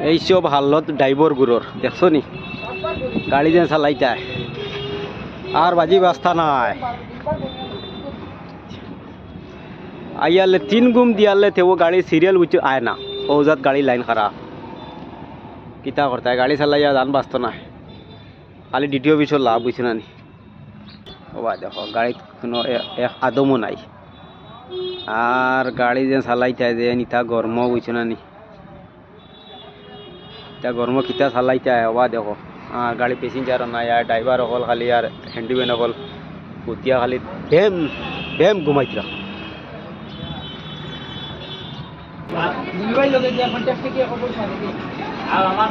এই সব হালত ড্রাইভার গুরোর দেখছো নি গাড়ি যেন চালাইতে আর বাজি বাস্তা নাই আইয়ালে 3 গুম দিয়ালে তে ও গাড়ি সিরিয়াল উচ্চ আয় না ওজাত গাড়ি লাইন খারাপ কিতা করতে গাড়ি চালাইয়া জান বাস্ত না খালি ডিটিও অফিসের লাভ বুঝছে না নি ওবা দেখো গাড়িত কোনো এক আদমও নাই আর গাড়ি যে চালাইতে যে নিতা গরম বুঝছে না নি তা গরম কিতা চালাইতে ওবা দেখো আর গাড়ি প্যাসেঞ্জারও নাই আর ড্রাইভার হল খালি আর হ্যান্ডিম্যান হল পুতিয়া খালি ভেম ভেম ঘুমাইতরা আর আমার